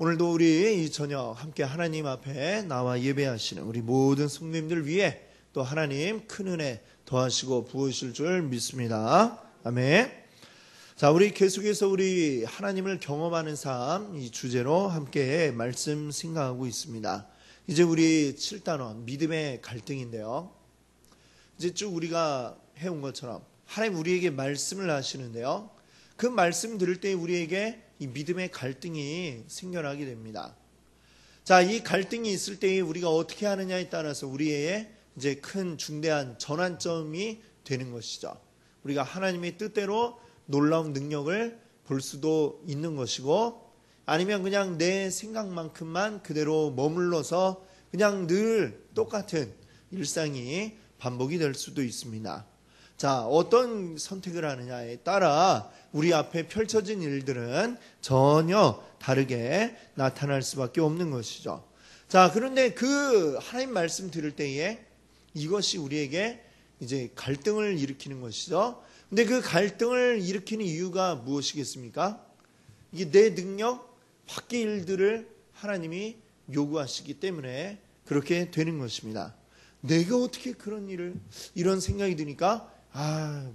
오늘도 우리 이 저녁 함께 하나님 앞에 나와 예배하시는 우리 모든 성도님들 위해 또 하나님 큰 은혜 더하시고 부으실 줄 믿습니다. 아멘. 자, 우리 계속해서 우리 하나님을 경험하는 삶 이 주제로 함께 말씀 생각하고 있습니다. 이제 우리 7단원 믿음의 갈등인데요. 이제 쭉 우리가 해온 것처럼 하나님 우리에게 말씀을 하시는데요. 그 말씀 들을 때 우리에게 이 믿음의 갈등이 생겨나게 됩니다. 자, 이 갈등이 있을 때 우리가 어떻게 하느냐에 따라서 우리의 이제 큰 중대한 전환점이 되는 것이죠. 우리가 하나님의 뜻대로 놀라운 능력을 볼 수도 있는 것이고, 아니면 그냥 내 생각만큼만 그대로 머물러서 그냥 늘 똑같은 일상이 반복이 될 수도 있습니다. 자, 어떤 선택을 하느냐에 따라 우리 앞에 펼쳐진 일들은 전혀 다르게 나타날 수밖에 없는 것이죠. 자, 그런데 그 하나님 말씀 들을 때에 이것이 우리에게 이제 갈등을 일으키는 것이죠. 근데 그 갈등을 일으키는 이유가 무엇이겠습니까? 이게 내 능력 밖의 일들을 하나님이 요구하시기 때문에 그렇게 되는 것입니다. 내가 어떻게 그런 일을, 이런 생각이 드니까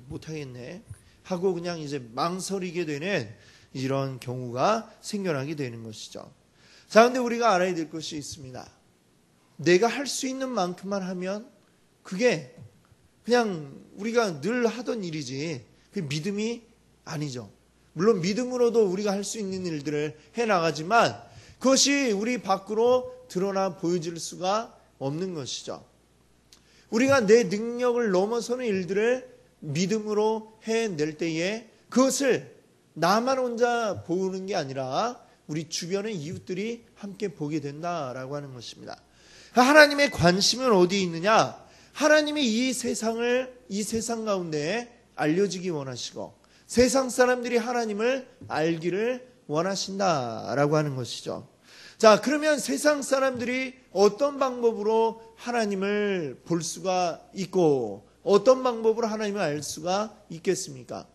못하겠네 하고 그냥 이제 망설이게 되는 이런 경우가 생겨나게 되는 것이죠. 자, 근데 우리가 알아야 될 것이 있습니다. 내가 할 수 있는 만큼만 하면 그게 그냥 우리가 늘 하던 일이지 그 믿음이 아니죠. 물론 믿음으로도 우리가 할 수 있는 일들을 해나가지만 그것이 우리 밖으로 드러나 보여질 수가 없는 것이죠. 우리가 내 능력을 넘어서는 일들을 믿음으로 해낼 때에 그것을 나만 혼자 보는 게 아니라 우리 주변의 이웃들이 함께 보게 된다라고 하는 것입니다. 하나님의 관심은 어디에 있느냐? 하나님이 이 세상 가운데 알려지기 원하시고 세상 사람들이 하나님을 알기를 원하신다라고 하는 것이죠. 자, 그러면 세상 사람들이 어떤 방법으로 하나님을 볼 수가 있고 어떤 방법으로 하나님을 알 수가 있겠습니까?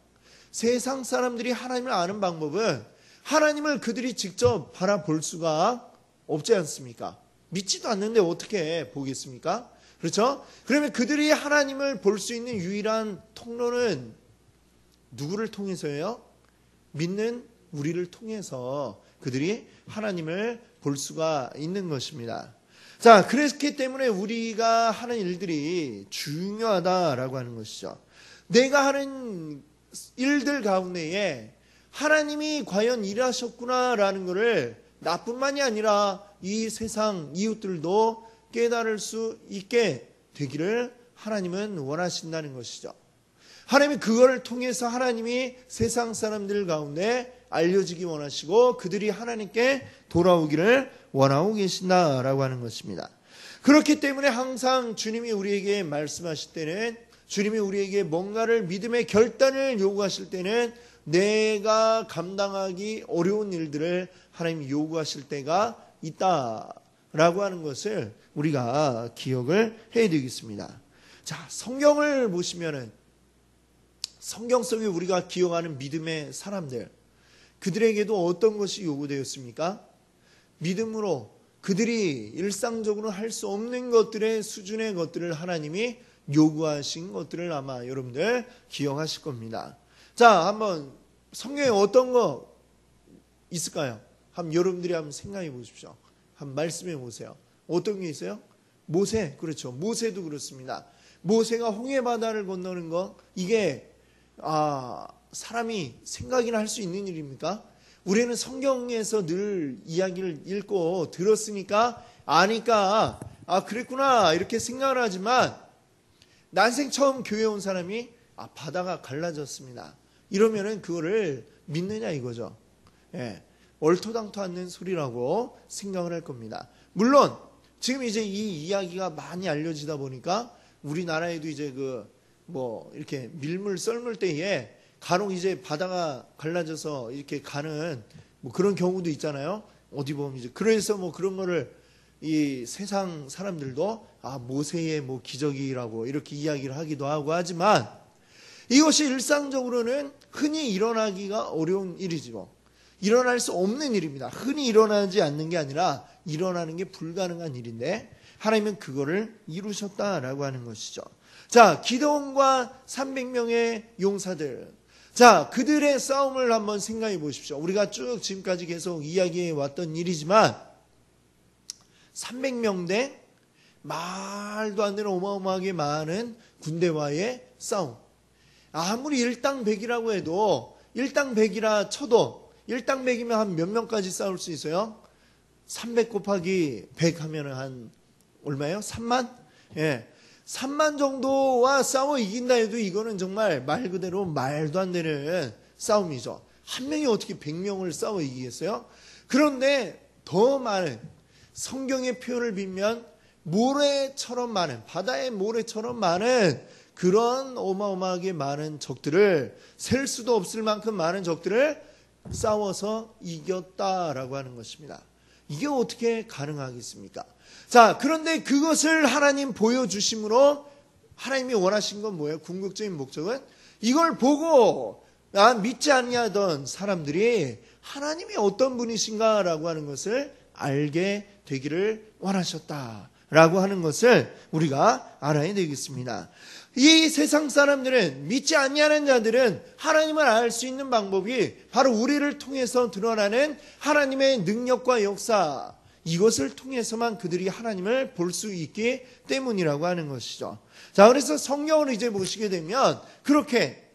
세상 사람들이 하나님을 아는 방법은 하나님을 그들이 직접 바라볼 수가 없지 않습니까? 믿지도 않는데 어떻게 보겠습니까? 그렇죠? 그러면 그들이 하나님을 볼 수 있는 유일한 통로는 누구를 통해서예요? 믿는 우리를 통해서 그들이 하나님을 볼 수가 있는 것입니다. 자, 그렇기 때문에 우리가 하는 일들이 중요하다라고 하는 것이죠. 내가 하는 일들 가운데에 하나님이 과연 일하셨구나라는 것을 나뿐만이 아니라 이 세상 이웃들도 깨달을 수 있게 되기를 하나님은 원하신다는 것이죠. 하나님이 그걸 통해서 하나님이 세상 사람들 가운데 알려지기 원하시고 그들이 하나님께 돌아오기를 원하고 계신다라고 하는 것입니다. 그렇기 때문에 항상 주님이 우리에게 말씀하실 때는, 주님이 우리에게 뭔가를 믿음의 결단을 요구하실 때는 내가 감당하기 어려운 일들을 하나님이 요구하실 때가 있다라고 하는 것을 우리가 기억을 해야 되겠습니다. 자, 성경을 보시면은 성경 속에 우리가 기억하는 믿음의 사람들, 그들에게도 어떤 것이 요구되었습니까? 믿음으로 그들이 일상적으로 할 수 없는 것들의 수준의 것들을 하나님이 요구하신 것들을 아마 여러분들 기억하실 겁니다. 자, 한번 성경에 어떤 거 있을까요? 한번 여러분들이 한번 생각해 보십시오. 한번 말씀해 보세요. 어떤 게 있어요? 모세, 그렇죠. 모세도 그렇습니다. 모세가 홍해 바다를 건너는 거, 이게 사람이 생각이나 할 수 있는 일입니까? 우리는 성경에서 늘 이야기를 읽고 들었으니까 아니까 그랬구나 이렇게 생각을 하지만 난생 처음 교회에 온 사람이 바다가 갈라졌습니다 이러면은 그거를 믿느냐 이거죠. 예, 얼토당토 않는 소리라고 생각을 할 겁니다. 물론 지금 이제 이 이야기가 많이 알려지다 보니까 우리나라에도 이제 이렇게 밀물 썰물 때에 간혹 이제 바다가 갈라져서 이렇게 가는 그런 경우도 있잖아요. 어디 보면 이제 그래서 그런 거를 이 세상 사람들도 모세의 기적이라고 이렇게 이야기를 하기도 하고 하지만 이것이 일상적으로는 흔히 일어나기가 어려운 일이죠. 일어날 수 없는 일입니다. 흔히 일어나지 않는 게 아니라 일어나는 게 불가능한 일인데 하나님은 그거를 이루셨다라고 하는 것이죠. 자, 기드온과 300명의 용사들. 자, 그들의 싸움을 한번 생각해 보십시오. 우리가 쭉 지금까지 계속 이야기해 왔던 일이지만 300명 대 말도 안 되는 어마어마하게 많은 군대와의 싸움. 아무리 일당백이라고 해도 일당백이라 쳐도 일당백이면 한 몇 명까지 싸울 수 있어요? 300 곱하기 100 하면 한 얼마예요? 3만? 예. 3만 정도와 싸워 이긴다 해도 이거는 정말 말 그대로 말도 안 되는 싸움이죠. 한 명이 어떻게 100명을 싸워 이기겠어요? 그런데 더 많은, 성경의 표현을 빌면 모래처럼 많은, 바다의 모래처럼 많은 그런 어마어마하게 많은 적들을, 셀 수도 없을 만큼 많은 적들을 싸워서 이겼다라고 하는 것입니다. 이게 어떻게 가능하겠습니까? 자, 그런데 그것을 하나님 보여주심으로 하나님이 원하신 건 뭐예요? 궁극적인 목적은 이걸 보고 믿지 아니하던 사람들이 하나님이 어떤 분이신가라고 하는 것을 알게 되기를 원하셨다라고 하는 것을 우리가 알아야 되겠습니다. 이 세상 사람들은, 믿지 아니하는 자들은 하나님을 알 수 있는 방법이 바로 우리를 통해서 드러나는 하나님의 능력과 역사, 이것을 통해서만 그들이 하나님을 볼 수 있기 때문이라고 하는 것이죠. 자, 그래서 성경을 이제 보시게 되면 그렇게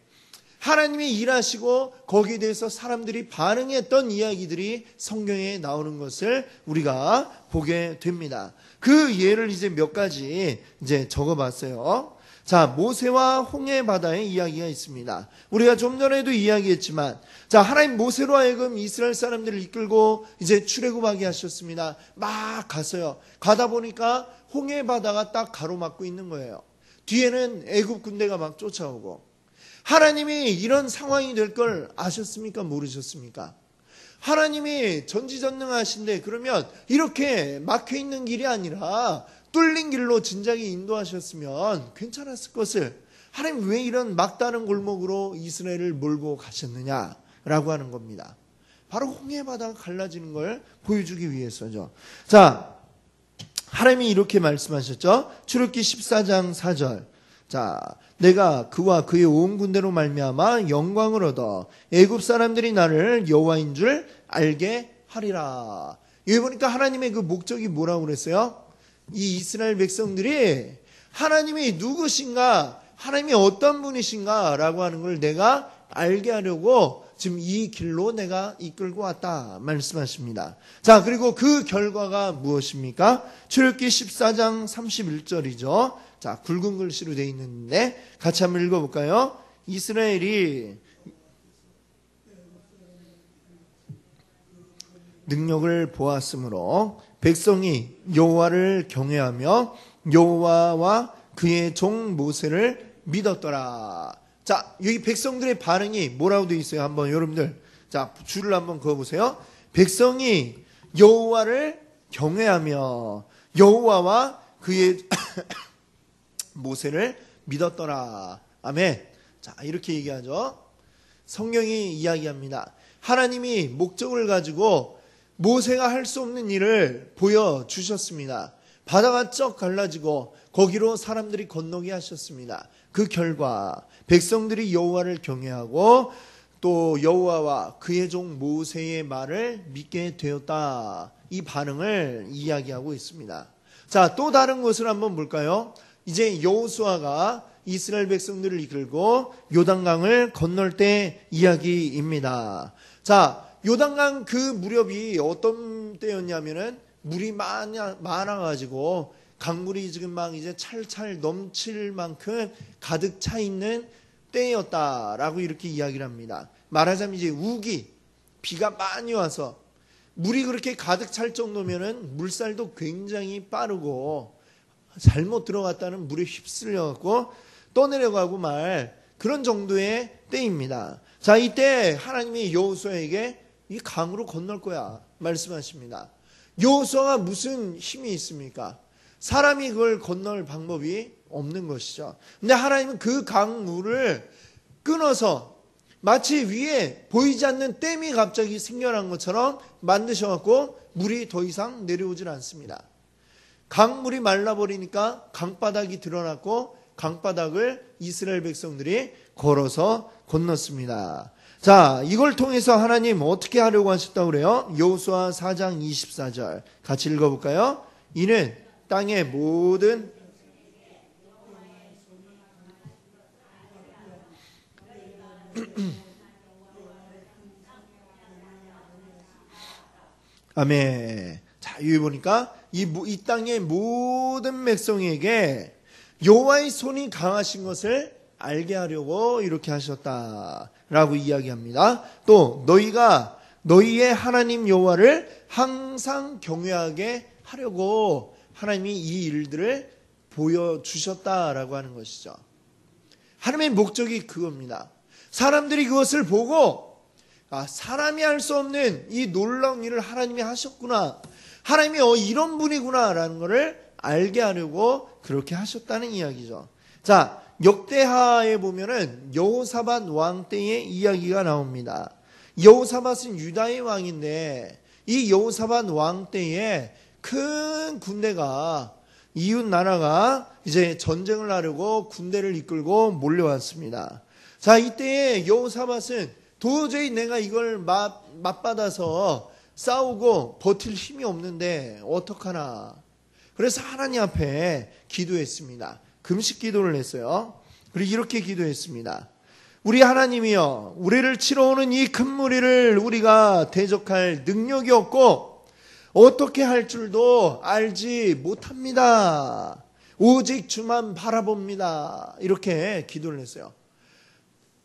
하나님이 일하시고 거기에 대해서 사람들이 반응했던 이야기들이 성경에 나오는 것을 우리가 보게 됩니다. 그 예를 이제 몇 가지 이제 적어봤어요. 자, 모세와 홍해 바다의 이야기가 있습니다. 우리가 좀 전에도 이야기했지만, 자, 하나님 모세로 하여금 이스라엘 사람들을 이끌고 이제 출애굽하게 하셨습니다. 막 갔어요. 가다 보니까 홍해 바다가 딱 가로막고 있는 거예요. 뒤에는 애굽 군대가 막 쫓아오고. 하나님이 이런 상황이 될 걸 아셨습니까? 모르셨습니까? 하나님이 전지전능하신데 그러면 이렇게 막혀 있는 길이 아니라 뚫린 길로 진작에 인도하셨으면 괜찮았을 것을, 하나님 왜 이런 막다른 골목으로 이스라엘을 몰고 가셨느냐라고 하는 겁니다. 바로 홍해 바다가 갈라지는 걸 보여주기 위해서죠. 자, 하나님이 이렇게 말씀하셨죠. 출애굽기 14장 4절. 자, 내가 그와 그의 온 군대로 말미암아 영광을 얻어 애굽 사람들이 나를 여호와인 줄 알게 하리라. 여기 보니까 하나님의 그 목적이 뭐라고 그랬어요? 이 이스라엘 백성들이 하나님이 누구신가, 하나님이 어떤 분이신가 라고 하는 걸 내가 알게 하려고 지금 이 길로 내가 이끌고 왔다 말씀하십니다. 자, 그리고 그 결과가 무엇입니까? 출애굽기 14장 31절이죠. 자, 굵은 글씨로 되어 있는데 같이 한번 읽어볼까요? 이스라엘이 능력을 보았으므로 백성이 여호와를 경외하며 여호와와 그의 종 모세를 믿었더라. 자, 여기 백성들의 반응이 뭐라고 되어 있어요? 한번 여러분들, 자, 줄을 한번 그어보세요. 백성이 여호와를 경외하며 여호와와 그의 모세를 믿었더라. 아멘. 자, 이렇게 얘기하죠. 성경이 이야기합니다. 하나님이 목적을 가지고 모세가 할 수 없는 일을 보여주셨습니다. 바다가 쩍 갈라지고 거기로 사람들이 건너게 하셨습니다. 그 결과 백성들이 여호와를 경외하고 또 여호와와 그의 종 모세의 말을 믿게 되었다. 이 반응을 이야기하고 있습니다. 자, 또 다른 것을 한번 볼까요? 이제 여호수아가 이스라엘 백성들을 이끌고 요단강을 건널 때 이야기입니다. 자, 요단강 그 무렵이 어떤 때였냐면은 물이 많아가지고 강물이 지금 막 이제 찰찰 넘칠 만큼 가득 차 있는 때였다라고 이렇게 이야기를 합니다. 말하자면 이제 우기, 비가 많이 와서 물이 그렇게 가득 찰 정도면은 물살도 굉장히 빠르고 잘못 들어갔다는 물에 휩쓸려갖고 떠내려가고 말 그런 정도의 때입니다. 자, 이때 하나님이 여호수아에게 이 강으로 건널 거야 말씀하십니다. 여호수아가 무슨 힘이 있습니까? 사람이 그걸 건널 방법이 없는 것이죠. 근데 하나님은 그 강물을 끊어서 마치 위에 보이지 않는 댐이 갑자기 생겨난 것처럼 만드셔갖고 물이 더 이상 내려오질 않습니다. 강물이 말라버리니까 강바닥이 드러났고 강바닥을 이스라엘 백성들이 걸어서 건넜습니다. 자, 이걸 통해서 하나님 어떻게 하려고 하셨다고 그래요? 여호수아 4장 24절 같이 읽어볼까요? 이는 땅의 모든 아멘. 자, 여기 보니까 이 땅의 모든 백성에게 여호와의 손이 강하신 것을 알게 하려고 이렇게 하셨다라고 이야기합니다. 또 너희가 너희의 하나님 여호와를 항상 경외하게 하려고 하나님이 이 일들을 보여주셨다라고 하는 것이죠. 하나님의 목적이 그겁니다. 사람들이 그것을 보고 사람이 할 수 없는 이 놀라운 일을 하나님이 하셨구나. 하나님이 이런 분이구나 라는 것을 알게 하려고 그렇게 하셨다는 이야기죠. 자, 역대하에 보면은 여호사밧 왕 때의 이야기가 나옵니다. 여호사밧은 유다의 왕인데 이 여호사밧 왕 때에 큰 군대가 이웃 나라가 이제 전쟁을 하려고 군대를 이끌고 몰려왔습니다. 자, 이때에 여호사밧은 도저히 내가 이걸 맞받아서 싸우고 버틸 힘이 없는데 어떡하나. 그래서 하나님 앞에 기도했습니다. 금식 기도를 했어요. 그리고 이렇게 기도했습니다. 우리 하나님이여, 우리를 치러 오는 이 큰 무리를 우리가 대적할 능력이 없고 어떻게 할 줄도 알지 못합니다. 오직 주만 바라봅니다. 이렇게 기도를 했어요.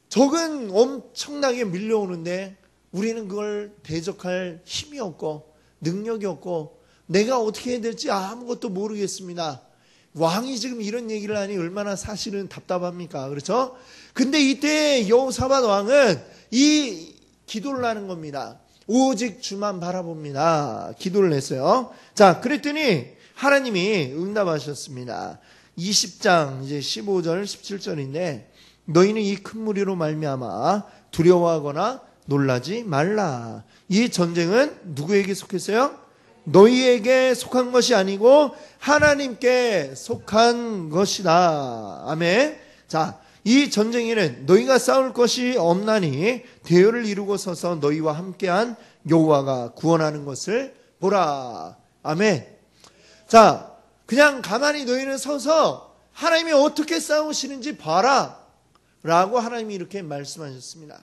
적은 엄청나게 밀려오는데 우리는 그걸 대적할 힘이 없고 능력이 없고 내가 어떻게 해야 될지 아무것도 모르겠습니다. 왕이 지금 이런 얘기를 하니 얼마나 사실은 답답합니까? 그렇죠? 근데 이때 여호사밧 왕은 이 기도를 하는 겁니다. 오직 주만 바라봅니다. 기도를 했어요. 자, 그랬더니 하나님이 응답하셨습니다. 20장 이제 15절 17절인데 너희는 이 큰 무리로 말미암아 두려워하거나 놀라지 말라. 이 전쟁은 누구에게 속했어요? 너희에게 속한 것이 아니고 하나님께 속한 것이다. 아멘. 자, 이 전쟁에는 너희가 싸울 것이 없나니 대열을 이루고 서서 너희와 함께한 여호와가 구원하는 것을 보라. 아멘. 자, 그냥 가만히 너희는 서서 하나님이 어떻게 싸우시는지 봐라 라고 하나님이 이렇게 말씀하셨습니다.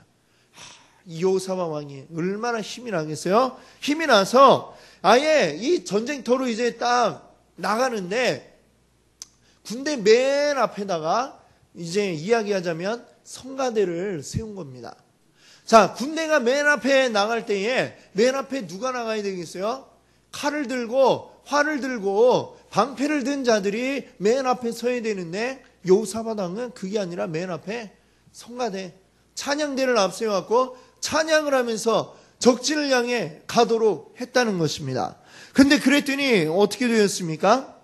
여호사밧 왕이 얼마나 힘이 나겠어요? 힘이 나서 아예 이 전쟁터로 이제 딱 나가는데 군대 맨 앞에다가 이제 이야기하자면 성가대를 세운 겁니다. 자, 군대가 맨 앞에 나갈 때에 맨 앞에 누가 나가야 되겠어요? 칼을 들고 활을 들고 방패를 든 자들이 맨 앞에 서야 되는데 여호사밧 왕은 그게 아니라 맨 앞에 성가대 찬양대를 앞세워갖고 찬양을 하면서 적진을 향해 가도록 했다는 것입니다. 근데 그랬더니 어떻게 되었습니까?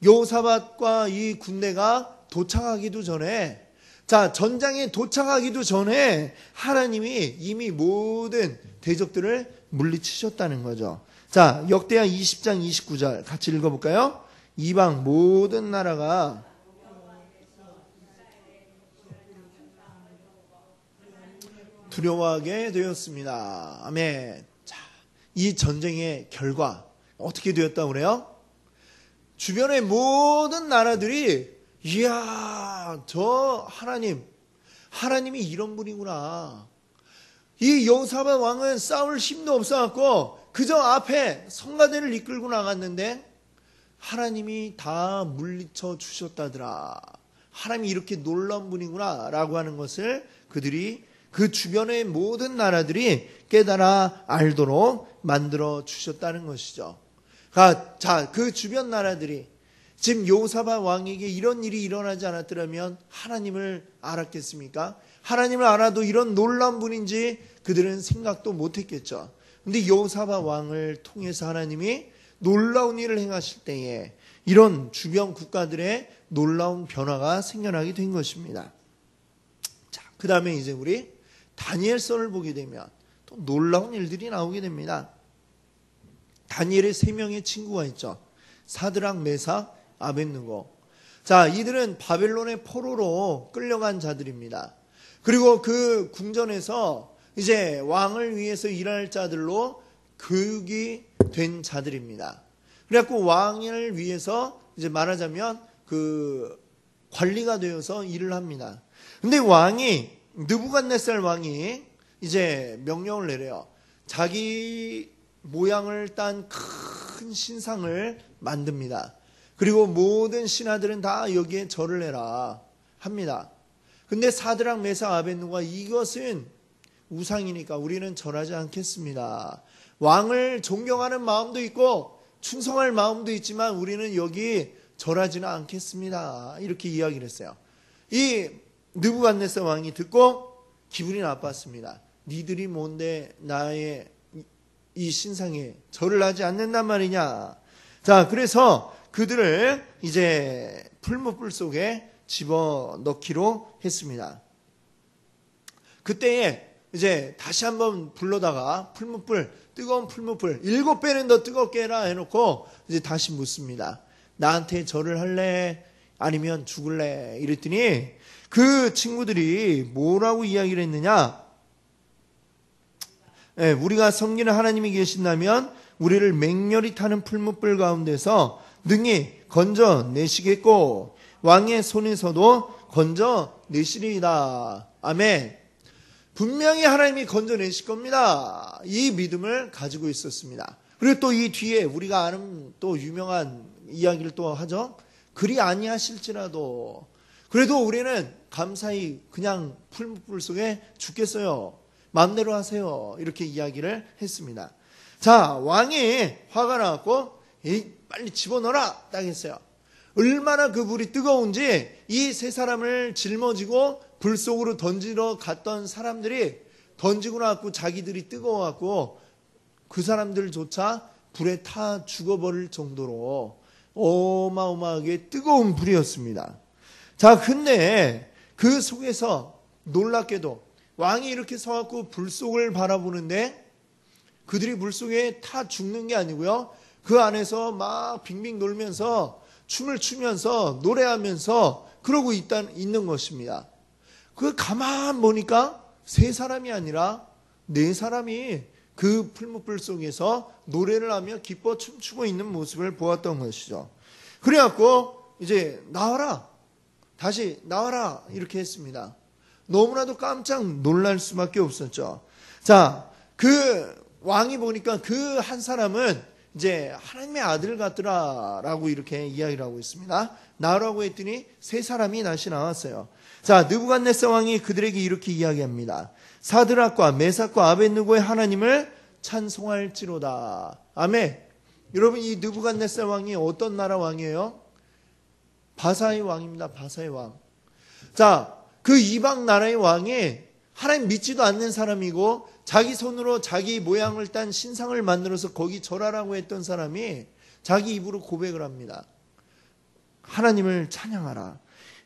여호사밧과 이 군대가 도착하기도 전에, 자, 전장에 도착하기도 전에 하나님이 이미 모든 대적들을 물리치셨다는 거죠. 자, 역대하 20장 29절 같이 읽어볼까요? 이방 모든 나라가 두려워하게 되었습니다. 아멘. 자, 이 전쟁의 결과 어떻게 되었다고 그래요? 주변의 모든 나라들이 이야, 저 하나님이 이런 분이구나. 이 여호사밧 왕은 싸울 힘도 없어갖고 그저 앞에 성가대를 이끌고 나갔는데 하나님이 다 물리쳐 주셨다더라. 하나님이 이렇게 놀라운 분이구나 라고 하는 것을 그들이 그 주변의 모든 나라들이 깨달아 알도록 만들어 주셨다는 것이죠. 자, 그 주변 나라들이 지금 여호사밧 왕에게 이런 일이 일어나지 않았더라면 하나님을 알았겠습니까? 하나님을 알아도 이런 놀라운 분인지 그들은 생각도 못했겠죠. 근데 여호사밧 왕을 통해서 하나님이 놀라운 일을 행하실 때에 이런 주변 국가들의 놀라운 변화가 생겨나게 된 것입니다. 자, 그 다음에 이제 우리 다니엘서를 보게 되면 또 놀라운 일들이 나오게 됩니다. 다니엘의 3명의 친구가 있죠. 사드락, 메삭, 아벳느고. 자, 이들은 바벨론의 포로로 끌려간 자들입니다. 그리고 그 궁전에서 이제 왕을 위해서 일할 자들로 교육이 된 자들입니다. 그래갖고 왕을 위해서 이제 말하자면 그 관리가 되어서 일을 합니다. 근데 느부갓네살 왕이 이제 명령을 내려요. 자기 모양을 딴 큰 신상을 만듭니다. 그리고 모든 신하들은 다 여기에 절을 해라 합니다. 근데 사드락, 메삭, 아벳느고가 이것은 우상이니까 우리는 절하지 않겠습니다. 왕을 존경하는 마음도 있고 충성할 마음도 있지만 우리는 여기 절하지는 않겠습니다. 이렇게 이야기를 했어요. 이 느부갓네살 왕이 듣고 기분이 나빴습니다. 니들이 뭔데 나의 이 신상에 절을 하지 않는단 말이냐. 자, 그래서 그들을 이제 풀무불 속에 집어넣기로 했습니다. 그때에 이제 다시 한번 불러다가 뜨거운 풀무불 7배는 더 뜨겁게 해라 해놓고 이제 다시 묻습니다. 나한테 절을 할래? 아니면 죽을래? 이랬더니 그 친구들이 뭐라고 이야기를 했느냐? 네, 우리가 섬기는 하나님이 계신다면 우리를 맹렬히 타는 풀무불 가운데서 능히 건져내시겠고 왕의 손에서도 건져내시리이다. 아멘. 분명히 하나님이 건져내실 겁니다. 이 믿음을 가지고 있었습니다. 그리고 또 이 뒤에 우리가 아는 또 유명한 이야기를 또 하죠. 그리 아니하실지라도 그래도 우리는 감사히 그냥 풀무불 속에 죽겠어요. 마음대로 하세요. 이렇게 이야기를 했습니다. 자, 왕이 화가 나갖고 빨리 집어넣어라 딱 했어요. 얼마나 그 불이 뜨거운지 이 세 사람을 짊어지고 불 속으로 던지러 갔던 사람들이 던지고 나갖고 자기들이 뜨거워갖고 그 사람들조차 불에 타 죽어버릴 정도로 어마어마하게 뜨거운 불이었습니다. 자, 근데 그 속에서 놀랍게도 왕이 이렇게 서갖고 불 속을 바라보는데 그들이 불 속에 타 죽는 게 아니고요. 그 안에서 막 빙빙 놀면서 춤을 추면서 노래하면서 그러고 있는 것입니다. 그 가만 보니까 3사람이 아니라 4사람이 그 풀무불 속에서 노래를 하며 기뻐 춤추고 있는 모습을 보았던 것이죠. 그래갖고 이제 나와라. 다시 나와라. 이렇게 했습니다. 너무나도 깜짝 놀랄 수밖에 없었죠. 자, 그 왕이 보니까 그 한 사람은 이제 하나님의 아들 같더라라고 이렇게 이야기를 하고 있습니다. 나오라고 했더니 3사람이 다시 나왔어요. 자, 느부갓네살 왕이 그들에게 이렇게 이야기합니다. 사드락과 메삭과 아벳느고의 하나님을 찬송할지로다. 아멘. 여러분, 이 느부갓네살 왕이 어떤 나라 왕이에요? 바사의 왕입니다. 바사의 왕. 자, 그 이방 나라의 왕이 하나님 믿지도 않는 사람이고 자기 손으로 자기 모양을 딴 신상을 만들어서 거기 절하라고 했던 사람이 자기 입으로 고백을 합니다. 하나님을 찬양하라.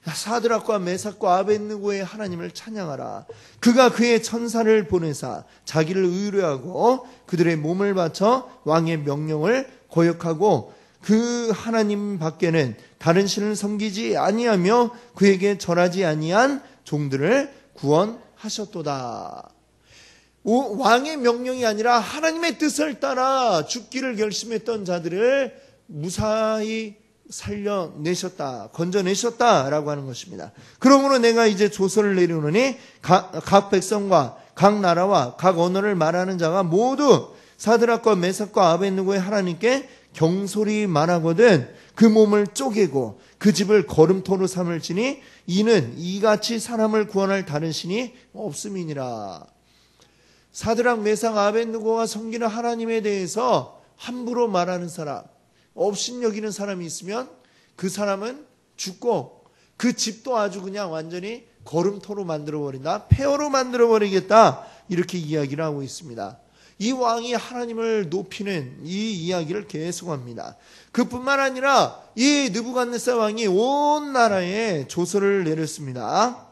사드락과 메삭과 아벳느고의 하나님을 찬양하라. 그가 그의 천사를 보내사 자기를 의뢰하고 그들의 몸을 바쳐 왕의 명령을 거역하고 그 하나님 밖에는 다른 신을 섬기지 아니하며 그에게 절하지 아니한 종들을 구원하셨도다. 왕의 명령이 아니라 하나님의 뜻을 따라 죽기를 결심했던 자들을 무사히 살려내셨다, 건져내셨다라고 하는 것입니다. 그러므로 내가 이제 조서를 내려오느니 각 백성과 각 나라와 각 언어를 말하는 자가 모두 사드락과 메삭과 아벳느고의 하나님께 경솔히 말하거든 그 몸을 쪼개고 그 집을 거름토로 삼을지니 이는 이같이 사람을 구원할 다른 신이 없음이니라. 사드락, 메삭, 아벳느고가 섬기는 하나님에 대해서 함부로 말하는 사람, 업신여기는 사람이 있으면 그 사람은 죽고 그 집도 아주 그냥 완전히 거름토로 만들어버린다, 폐허로 만들어버리겠다, 이렇게 이야기를 하고 있습니다. 이 왕이 하나님을 높이는 이 이야기를 계속합니다. 그뿐만 아니라 이 느부갓네살 왕이 온 나라에 조서를 내렸습니다.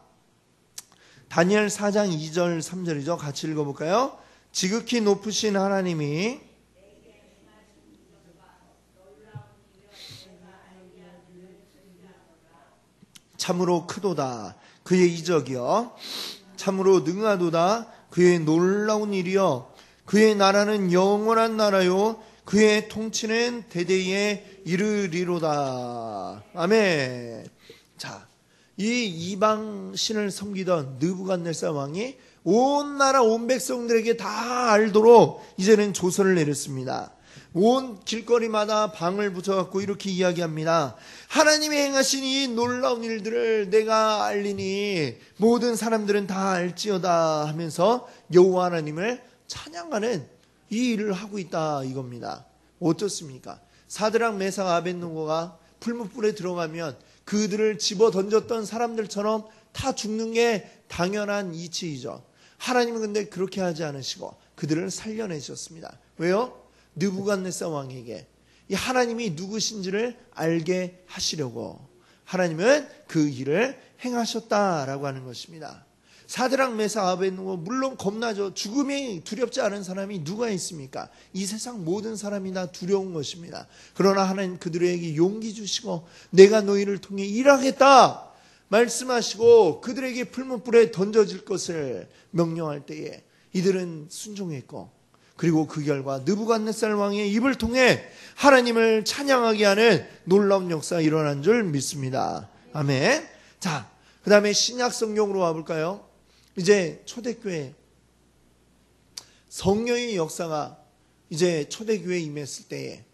다니엘 4장 2절 3절이죠. 같이 읽어볼까요? 지극히 높으신 하나님이 참으로 크도다 그의 이적이여, 참으로 능하도다 그의 놀라운 일이여, 그의 나라는 영원한 나라요 그의 통치는 대대에 이르리로다. 아멘. 자, 이 이방 신을 섬기던 느부갓네살 왕이 온 나라 온 백성들에게 다 알도록 이제는 조서를 내렸습니다. 온 길거리마다 방을 붙여갖고 이렇게 이야기합니다. 하나님이 행하신 이 놀라운 일들을 내가 알리니 모든 사람들은 다 알지어다 하면서 여호와 하나님을 찬양하는 이 일을 하고 있다 이겁니다. 어떻습니까? 사드락 메삭 아벳느고가 풀무불에 들어가면 그들을 집어 던졌던 사람들처럼 다 죽는 게 당연한 이치이죠. 하나님은 근데 그렇게 하지 않으시고 그들을 살려내셨습니다. 왜요? 느부갓네살 왕에게 이 하나님이 누구신지를 알게 하시려고 하나님은 그 일을 행하셨다라고 하는 것입니다. 사드락 메삭 아벳느고 물론 겁나죠. 죽음이 두렵지 않은 사람이 누가 있습니까? 이 세상 모든 사람이 다 두려운 것입니다. 그러나 하나님 그들에게 용기 주시고 내가 너희를 통해 일하겠다 말씀하시고 그들에게 풀무불에 던져질 것을 명령할 때에 이들은 순종했고, 그리고 그 결과 느부갓네살 왕의 입을 통해 하나님을 찬양하게 하는 놀라운 역사가 일어난 줄 믿습니다. 아멘. 자, 그 다음에 신약 성경으로 와볼까요? 이제 초대교회 성령의 역사가 이제 초대교회에 임했을 때에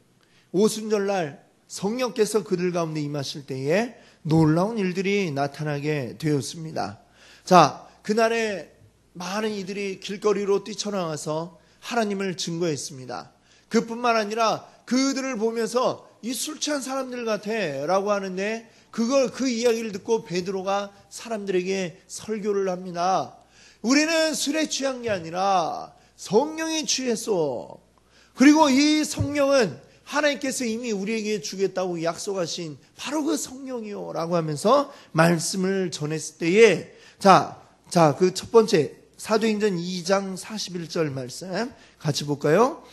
오순절날 성령께서 그들 가운데 임하실 때에 놀라운 일들이 나타나게 되었습니다. 자, 그날에 많은 이들이 길거리로 뛰쳐나와서 하나님을 증거했습니다. 그뿐만 아니라 그들을 보면서 이 술 취한 사람들 같아 라고 하는데 그 이야기를 듣고 베드로가 사람들에게 설교를 합니다. 우리는 술에 취한 게 아니라 성령에 취했어. 그리고 이 성령은 하나님께서 이미 우리에게 주겠다고 약속하신 바로 그 성령이요 라고 하면서 말씀을 전했을 때에 그 첫 번째 사도행전 2장 41절 말씀 같이 볼까요?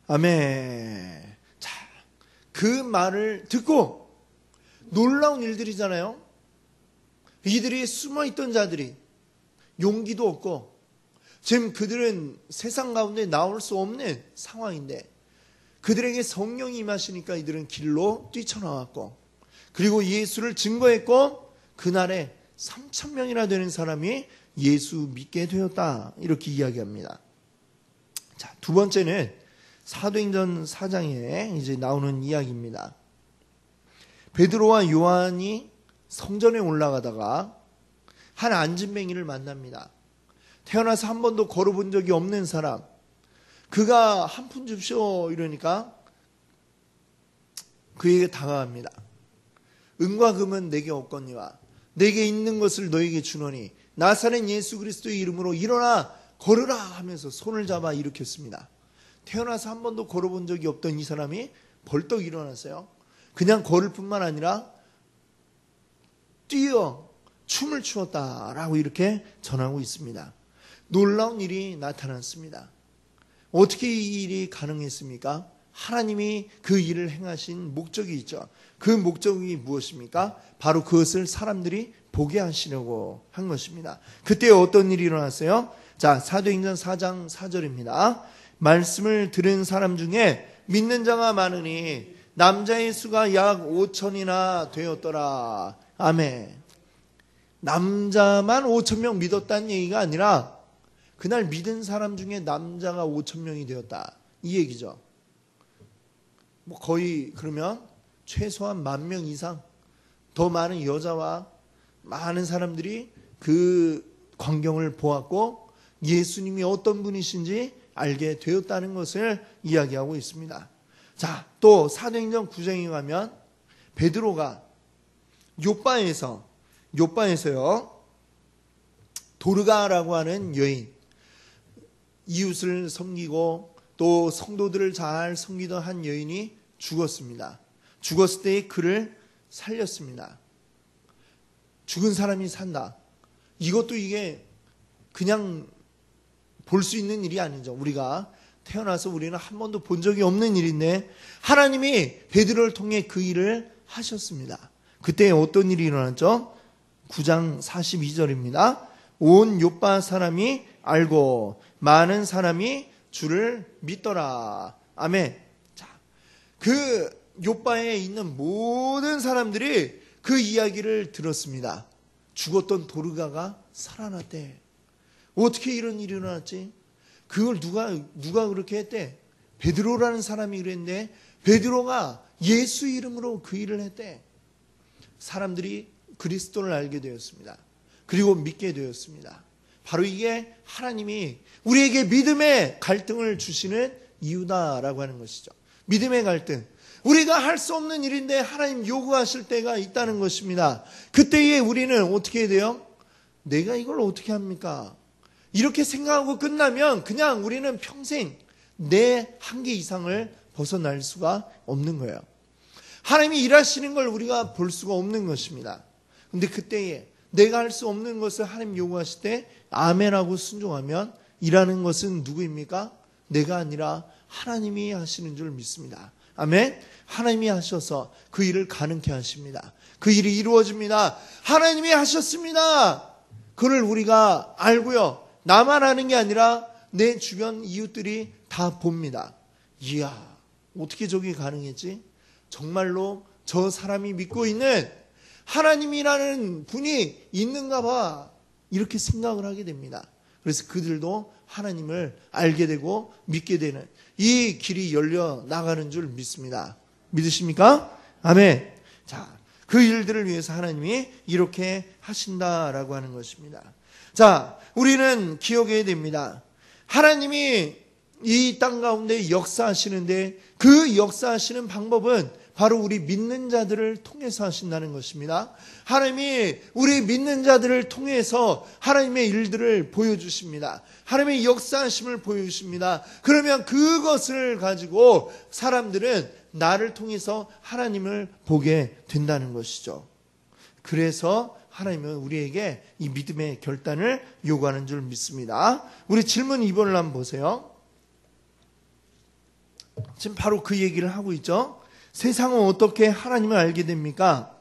아멘. 자, 그 말을 듣고 놀라운 일들이잖아요. 이들이 숨어있던 자들이 용기도 없고 지금 그들은 세상 가운데 나올 수 없는 상황인데 그들에게 성령이 임하시니까 이들은 길로 뛰쳐나왔고, 그리고 예수를 증거했고 그날에 3,000명이나 되는 사람이 예수 믿게 되었다 이렇게 이야기합니다. 자, 두 번째는 사도행전 4장에 이제 나오는 이야기입니다. 베드로와 요한이 성전에 올라가다가 한 안진뱅이를 만납니다. 태어나서 한 번도 걸어본 적이 없는 사람. 그가 한 푼 줍쇼 이러니까 그에게 다가갑니다. 은과 금은 내게 없거니와 내게 있는 것을 너에게 주노니 나사렛 예수 그리스도의 이름으로 일어나 걸으라 하면서 손을 잡아 일으켰습니다. 태어나서 한 번도 걸어본 적이 없던 이 사람이 벌떡 일어났어요. 그냥 걸을 뿐만 아니라 뛰어 춤을 추었다라고 이렇게 전하고 있습니다. 놀라운 일이 나타났습니다. 어떻게 이 일이 가능했습니까? 하나님이 그 일을 행하신 목적이 있죠. 그 목적이 무엇입니까? 바로 그것을 사람들이 보게 하시려고 한 것입니다. 그때 어떤 일이 일어났어요? 자, 사도행전 4장 4절입니다. 말씀을 들은 사람 중에 믿는 자가 많으니 남자의 수가 약 5,000이나 되었더라. 아멘. 남자만 5,000명 믿었다는 얘기가 아니라 그날 믿은 사람 중에 남자가 5,000명이 되었다. 이 얘기죠. 뭐 거의 그러면 최소한 10,000명 이상 더 많은 여자와 많은 사람들이 그 광경을 보았고 예수님이 어떤 분이신지 알게 되었다는 것을 이야기하고 있습니다. 자, 또 사도행전 9장에 가면 베드로가 요바에서요 도르가라고 하는 여인, 이웃을 섬기고 또 성도들을 잘 섬기던 한 여인이 죽었습니다. 죽었을 때 그를 살렸습니다. 죽은 사람이 산다. 이것도 이게 그냥 볼 수 있는 일이 아니죠. 우리가 태어나서 우리는 한 번도 본 적이 없는 일인데 하나님이 베드로를 통해 그 일을 하셨습니다. 그때 어떤 일이 일어났죠? 9장 42절입니다. 온 요파 사람이 알고 많은 사람이 주를 믿더라. 아멘. 자, 그 요파에 있는 모든 사람들이 그 이야기를 들었습니다. 죽었던 도르가가 살아났대. 어떻게 이런 일이 일어났지? 그걸 누가 그렇게 했대? 베드로라는 사람이 그랬는데 베드로가 예수 이름으로 그 일을 했대. 사람들이 그리스도를 알게 되었습니다. 그리고 믿게 되었습니다. 바로 이게 하나님이 우리에게 믿음의 갈등을 주시는 이유다라고 하는 것이죠. 믿음의 갈등. 우리가 할 수 없는 일인데 하나님 요구하실 때가 있다는 것입니다. 그때에 우리는 어떻게 해야 돼요? 내가 이걸 어떻게 합니까? 이렇게 생각하고 끝나면 그냥 우리는 평생 내 한계 이상을 벗어날 수가 없는 거예요. 하나님이 일하시는 걸 우리가 볼 수가 없는 것입니다. 근데 그때에 내가 할 수 없는 것을 하나님 요구하실 때 아멘하고 순종하면 일하는 것은 누구입니까? 내가 아니라 하나님이 하시는 줄 믿습니다. 아멘. 하나님이 하셔서 그 일을 가능케 하십니다. 그 일이 이루어집니다. 하나님이 하셨습니다. 그걸 우리가 알고요. 나만 아는 게 아니라 내 주변 이웃들이 다 봅니다. 이야, 어떻게 저게 가능했지? 정말로 저 사람이 믿고 있는 하나님이라는 분이 있는가 봐. 이렇게 생각을 하게 됩니다. 그래서 그들도 하나님을 알게 되고 믿게 되는 이 길이 열려 나가는 줄 믿습니다. 믿으십니까? 아멘. 자, 그 일들을 위해서 하나님이 이렇게 하신다라고 하는 것입니다. 자, 우리는 기억해야 됩니다. 하나님이 이 땅 가운데 역사하시는데 그 역사하시는 방법은 바로 우리 믿는 자들을 통해서 하신다는 것입니다. 하나님이 우리 믿는 자들을 통해서 하나님의 일들을 보여주십니다. 하나님의 역사하심을 보여주십니다. 그러면 그것을 가지고 사람들은 나를 통해서 하나님을 보게 된다는 것이죠. 그래서 하나님은 우리에게 이 믿음의 결단을 요구하는 줄 믿습니다. 우리 질문 2번을 한번 보세요. 지금 바로 그 얘기를 하고 있죠. 세상은 어떻게 하나님을 알게 됩니까?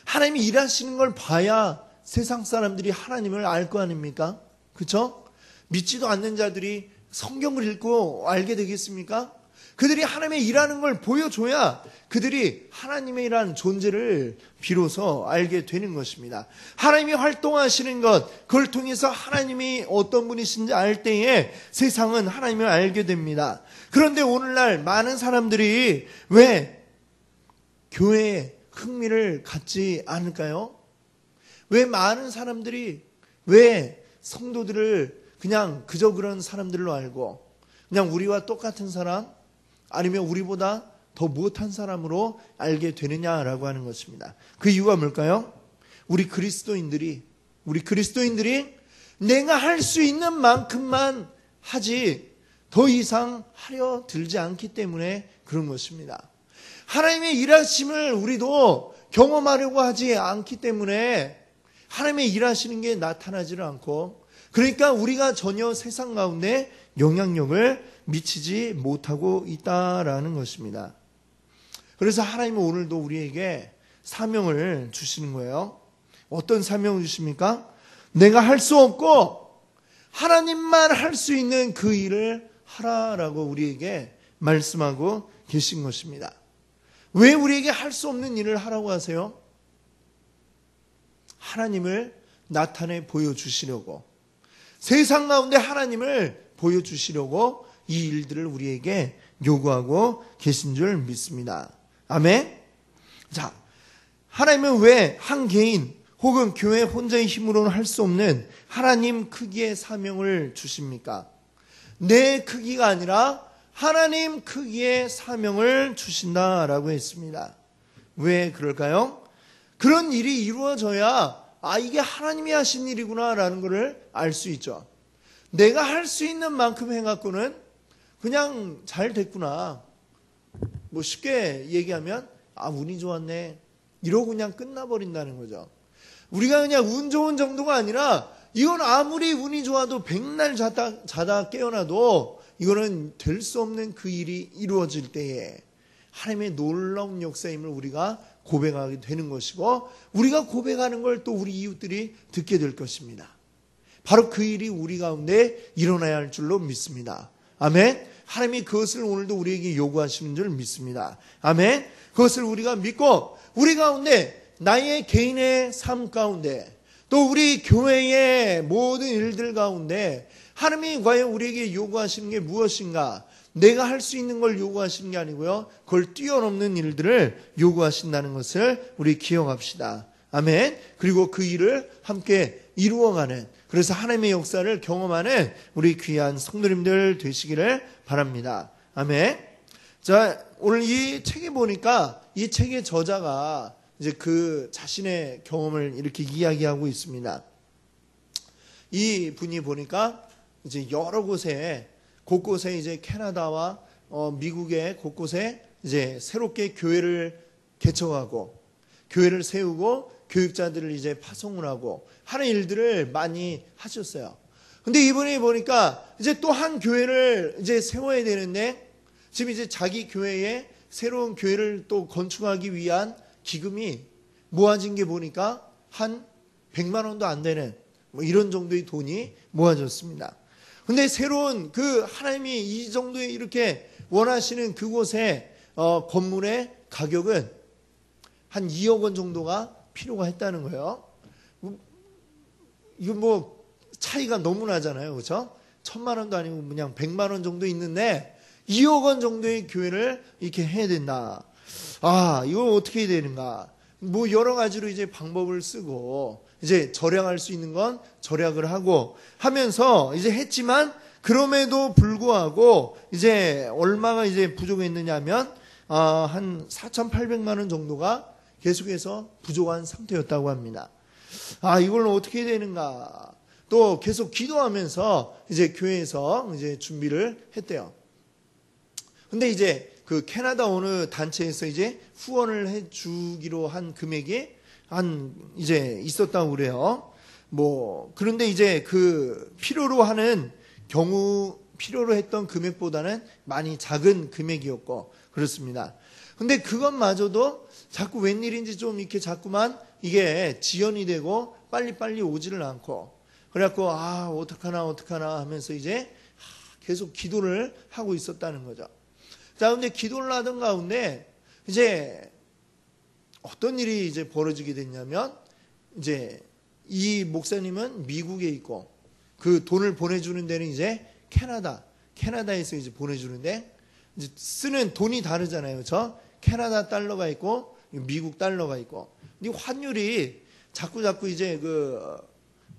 하나님이 일하시는 걸 봐야 세상 사람들이 하나님을 알 거 아닙니까? 그렇죠? 믿지도 않는 자들이 성경을 읽고 알게 되겠습니까? 그들이 하나님의 일하는 걸 보여줘야 그들이 하나님의 일하는 존재를 비로소 알게 되는 것입니다. 하나님이 활동하시는 것, 그걸 통해서 하나님이 어떤 분이신지 알 때에 세상은 하나님을 알게 됩니다. 그런데 오늘날 많은 사람들이 왜 교회에 흥미를 갖지 않을까요? 왜 많은 사람들이 왜 성도들을 그냥 그저 그런 사람들로 알고 그냥 우리와 똑같은 사람 아니면 우리보다 더 못한 사람으로 알게 되느냐라고 하는 것입니다. 그 이유가 뭘까요? 우리 그리스도인들이 내가 할 수 있는 만큼만 하지 더 이상 하려 들지 않기 때문에 그런 것입니다. 하나님의 일하심을 우리도 경험하려고 하지 않기 때문에 하나님의 일하시는 게 나타나지를 않고 그러니까 우리가 전혀 세상 가운데 영향력을 미치지 못하고 있다라는 것입니다. 그래서 하나님은 오늘도 우리에게 사명을 주시는 거예요. 어떤 사명을 주십니까? 내가 할 수 없고 하나님만 할 수 있는 그 일을 하라라고 우리에게 말씀하고 계신 것입니다. 왜 우리에게 할 수 없는 일을 하라고 하세요? 하나님을 나타내 보여주시려고 세상 가운데 하나님을 보여주시려고 이 일들을 우리에게 요구하고 계신 줄 믿습니다. 아멘. 자, 하나님은 왜 한 개인 혹은 교회 혼자의 힘으로는 할 수 없는 하나님 크기의 사명을 주십니까? 내 크기가 아니라 하나님 크기의 사명을 주신다라고 했습니다. 왜 그럴까요? 그런 일이 이루어져야 이게 하나님이 하신 일이구나라는 것을 알 수 있죠. 내가 할 수 있는 만큼 해갖고는 그냥 잘 됐구나. 뭐 쉽게 얘기하면 운이 좋았네. 이러고 그냥 끝나버린다는 거죠. 우리가 그냥 운 좋은 정도가 아니라 이건 아무리 운이 좋아도 백날 자다 깨어나도 이거는 될 수 없는 그 일이 이루어질 때에 하나님의 놀라운 역사임을 우리가 고백하게 되는 것이고, 우리가 고백하는 걸 또 우리 이웃들이 듣게 될 것입니다. 바로 그 일이 우리 가운데 일어나야 할 줄로 믿습니다. 아멘. 하나님이 그것을 오늘도 우리에게 요구하시는 줄 믿습니다. 아멘. 그것을 우리가 믿고 우리 가운데 나의 개인의 삶 가운데 또 우리 교회의 모든 일들 가운데 하나님이 과연 우리에게 요구하시는 게 무엇인가, 내가 할 수 있는 걸 요구하시는 게 아니고요, 그걸 뛰어넘는 일들을 요구하신다는 것을 우리 기억합시다. 아멘. 그리고 그 일을 함께 이루어가는, 그래서 하나님의 역사를 경험하는 우리 귀한 성도님들 되시기를 바랍니다. 아멘. 자, 오늘 이 책에 보니까 이 책의 저자가 이제 그 자신의 경험을 이렇게 이야기하고 있습니다. 이 분이 보니까 이제 여러 곳곳에 이제 캐나다와 미국의 곳곳에 이제 새롭게 교회를 개척하고 교회를 세우고 교육자들을 이제 파송을 하고 하는 일들을 많이 하셨어요. 근데 이분이 보니까 이제 또 한 교회를 이제 세워야 되는데 지금 이제 자기 교회에 새로운 교회를 또 건축하기 위한 기금이 모아진 게 보니까 한 100만 원도 안 되는 뭐 이런 정도의 돈이 모아졌습니다. 근데 새로운 그 하나님이 이 정도에 이렇게 원하시는 그곳의 건물의 가격은 한 2억 원 정도가 필요가 했다는 거예요. 이거 뭐 차이가 너무 나잖아요. 그렇죠? 1000만 원도 아니고 그냥 100만 원 정도 있는데 2억 원 정도의 교회를 이렇게 해야 된다. 이거 어떻게 해야 되는가? 뭐 여러 가지로 이제 방법을 쓰고 이제 절약할 수 있는 건 절약을 하고 하면서 이제 했지만, 그럼에도 불구하고 이제 얼마가 이제 부족했느냐면 한 4,800만 원 정도가 계속해서 부족한 상태였다고 합니다. 이걸 어떻게 해야 되는가? 또 계속 기도하면서 이제 교회에서 이제 준비를 했대요. 근데 이제 그 캐나다 어느 단체에서 이제 후원을 해주기로 한 금액이 이제 있었다고 그래요. 그런데 이제 그 필요로 했던 금액보다는 많이 작은 금액이었고, 그렇습니다. 근데 그것마저도 자꾸 웬일인지 좀 이렇게 자꾸만 이게 지연이 되고 빨리빨리 오지를 않고, 그래갖고 어떡하나 하면서 이제 계속 기도를 하고 있었다는 거죠. 자, 근데 기도를 하던 가운데 이제 어떤 일이 이제 벌어지게 됐냐면, 이제 이 목사님은 미국에 있고 그 돈을 보내주는 데는 이제 캐나다에서 이제 보내주는데, 이제 쓰는 돈이 다르잖아요. 그렇죠? 캐나다 달러가 있고 미국 달러가 있고, 이 환율이 자꾸 이제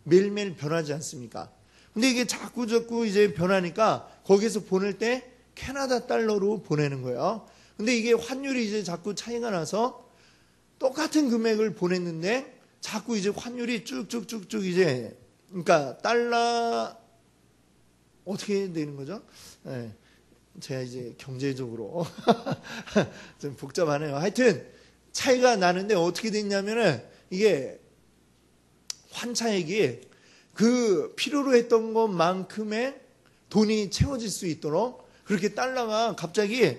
매일매일 변하지 않습니까? 근데 이게 자꾸 이제 변하니까 거기서 보낼 때 캐나다 달러로 보내는 거예요. 근데 이게 환율이 이제 자꾸 차이가 나서 똑같은 금액을 보냈는데 자꾸 이제 환율이 쭉쭉쭉쭉 이제, 그러니까 달러 어떻게 되는 거죠? 네. 제가 이제 경제적으로 좀 복잡하네요. 하여튼 차이가 나는데 어떻게 됐냐면은 이게 환차액이 그 필요로 했던 것만큼의 돈이 채워질 수 있도록 그렇게 달러가 갑자기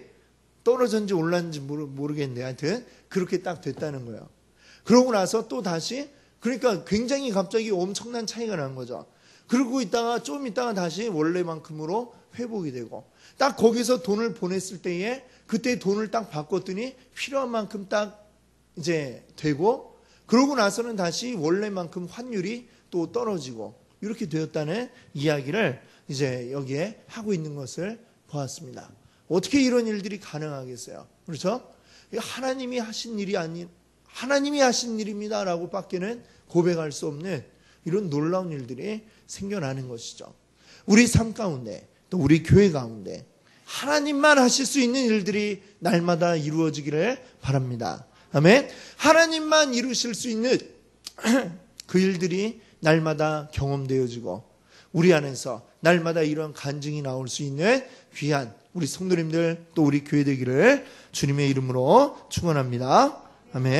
떨어졌는지 올랐는지 모르겠는데 하여튼 그렇게 딱 됐다는 거예요. 그러고 나서 또 다시, 그러니까 굉장히 갑자기 엄청난 차이가 난 거죠. 그러고 좀 있다가 다시 원래만큼으로 회복이 되고, 딱 거기서 돈을 보냈을 때에 그때 돈을 딱 바꿨더니 필요한 만큼 딱 이제 되고, 그러고 나서는 다시 원래만큼 환율이 또 떨어지고 이렇게 되었다는 이야기를 이제 여기에 하고 있는 것을 보았습니다. 어떻게 이런 일들이 가능하겠어요? 그렇죠? 하나님이 하신 일입니다라고 밖에는 고백할 수 없는 이런 놀라운 일들이 생겨나는 것이죠. 우리 삶 가운데 또 우리 교회 가운데 하나님만 하실 수 있는 일들이 날마다 이루어지기를 바랍니다. 아멘. 하나님만 이루실 수 있는 그 일들이 날마다 경험되어지고 우리 안에서 날마다 이런 간증이 나올 수 있는 귀한 우리 성도님들 또 우리 교회 되기를 주님의 이름으로 축원합니다. 아멘.